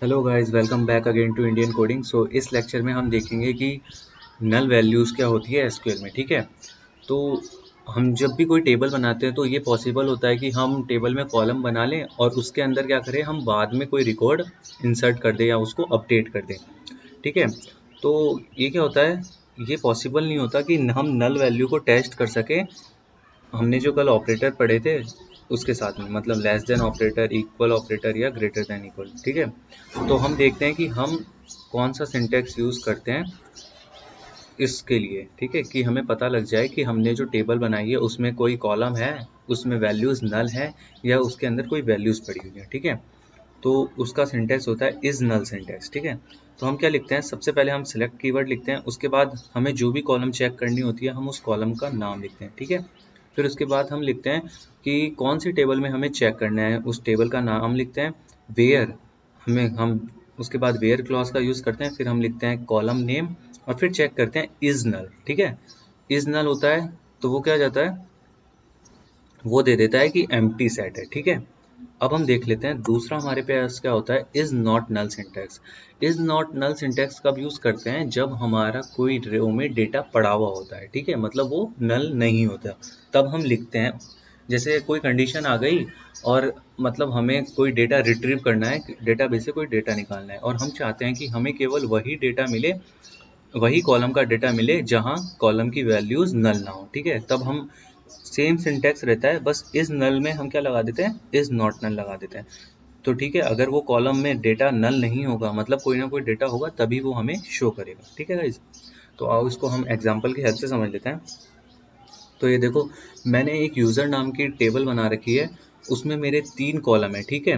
Hello guys, welcome back again to Indian Coding. So इस lecture में हम देखेंगे कि नल वैल्यूज़ क्या होती है एसक्यूएल में। ठीक है, तो हम जब भी कोई टेबल बनाते हैं तो ये पॉसिबल होता है कि हम टेबल में कॉलम बना लें और उसके अंदर क्या करें, हम बाद में कोई रिकॉर्ड इंसर्ट कर दें या उसको अपडेट कर दें। ठीक है, तो ये क्या होता है, ये पॉसिबल नहीं होता कि हम नल वैल्यू को टेस्ट कर सकें। हमने जो कल ऑपरेटर पढ़े थे उसके साथ में, मतलब less than operator, equal operator या ग्रेटर देन इक्वल। ठीक है, तो हम देखते हैं कि हम कौन सा सिंटेक्स यूज करते हैं इसके लिए। ठीक है, कि हमें पता लग जाए कि हमने जो टेबल बनाई है उसमें कोई कॉलम है, उसमें वैल्यूज नल है या उसके अंदर कोई वैल्यूज पड़ी हुई है। ठीक है, तो उसका सिंटेक्स होता है इज नल सिंटेक्स। ठीक है, तो हम क्या लिखते हैं, सबसे पहले हम सिलेक्ट कीवर्ड लिखते हैं, उसके बाद हमें जो भी कॉलम चेक करनी होती है हम उस कॉलम का नाम लिखते हैं। ठीक है, फिर उसके बाद हम लिखते हैं कि कौन सी टेबल में हमें चेक करना है, उस टेबल का नाम लिखते हैं। वेयर हमें हम उसके बाद वेयर क्लॉज का यूज करते हैं, फिर हम लिखते हैं कॉलम नेम और फिर चेक करते हैं इज नल। ठीक है, इज नल होता है तो वो क्या जाता है, वो दे देता है कि एम्प्टी सेट है। ठीक है, अब हम देख लेते हैं दूसरा हमारे पास क्या होता है, is not null syntax. Is not null syntax कब यूज करते हैं, जब हमारा कोई रो में डेटा पड़ा हुआ होता है। ठीक है, मतलब वो नल नहीं होता, तब हम लिखते हैं। जैसे कोई कंडीशन आ गई और मतलब हमें कोई डेटा रिट्रीव करना है, डेटाबेस से कोई डेटा निकालना है और हम चाहते हैं कि हमें केवल वही डेटा मिले, वही कॉलम का डेटा मिले जहां कॉलम की वैल्यूज नल ना हो। ठीक है, तब हम सेम सिंटेक्स रहता है, बस इज नल में हम क्या लगा देते हैं, इज नॉट नल लगा देते हैं। तो ठीक है, अगर वो कॉलम में डेटा नल नहीं होगा, मतलब कोई ना कोई डेटा होगा, तभी वो हमें शो करेगा। ठीक है गाइज, तो आओ इसको हम एग्जांपल की हेल्प से समझ लेते हैं। तो ये देखो, मैंने एक यूजर नाम की टेबल बना रखी है, उसमें मेरे 3 कॉलम है। ठीक है,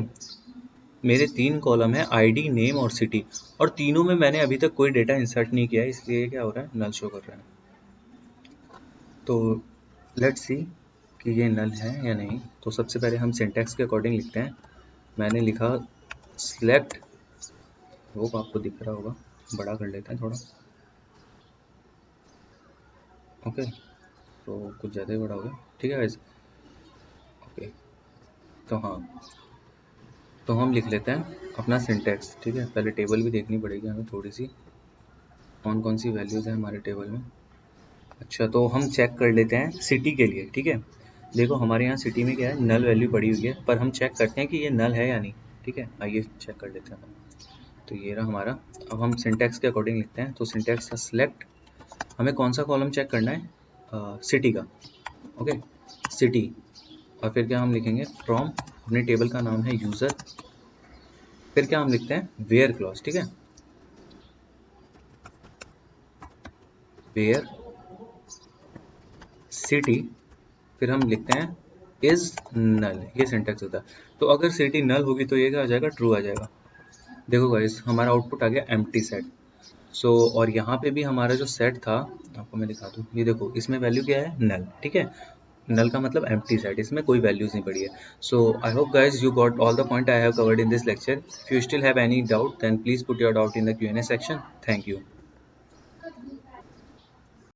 मेरे 3 कॉलम है, आईडी, नेम और सिटी, और तीनों में मैंने अभी तक कोई डेटा इंसर्ट नहीं किया है, इसलिए क्या हो रहा है, नल शो कर रहा है। तो लेट्स सी कि ये नल है या नहीं। तो सबसे पहले हम सिंटैक्स के अकॉर्डिंग लिखते हैं। मैंने लिखा सिलेक्ट, होप आपको दिख रहा होगा, बड़ा कर लेते हैं थोड़ा। ओके, तो कुछ ज़्यादा ही बड़ा हो गया। ठीक है गाइस, ओके, तो हाँ, तो हम लिख लेते हैं अपना सिंटैक्स। ठीक है, पहले टेबल भी देखनी पड़ेगी हमें थोड़ी सी, कौन कौन सी वैल्यूज़ है हमारे टेबल में। अच्छा, तो हम चेक कर लेते हैं सिटी के लिए। ठीक है, देखो हमारे यहाँ सिटी में क्या है, नल वैल्यू पड़ी हुई है, पर हम चेक करते हैं कि ये नल है या नहीं। ठीक है, आइए चेक कर लेते हैं। तो ये रहा हमारा। अब हम सिंटैक्स के अकॉर्डिंग लिखते हैं, तो सिंटैक्स का सिलेक्ट, हमें कौन सा कॉलम चेक करना है, सिटी का। ओके, सिटी, और फिर क्या हम लिखेंगे, फ्रॉम, अपने टेबल का नाम है यूज़र, फिर क्या हम लिखते हैं, वेयर क्लॉज। ठीक है, वेयर सिटी, फिर हम लिखते हैं इज नल। ये सिंटैक्स होता है। तो अगर सिटी नल होगी तो ये क्या आ जाएगा, ट्रू आ जाएगा। देखो गाइस, हमारा आउटपुट आ गया एम्प्टी सेट। सो और यहाँ पे भी हमारा जो सेट था, आपको मैं दिखा दूँ, ये देखो इसमें वैल्यू क्या है, नल। ठीक है, नल का मतलब एम्प्टी सेट, इसमें कोई वैल्यूज नहीं पड़ी है। So I hope guys you got all the point I have covered in this lecture. If you still have any doubt then please put your doubt in the Q&A section. Thank you.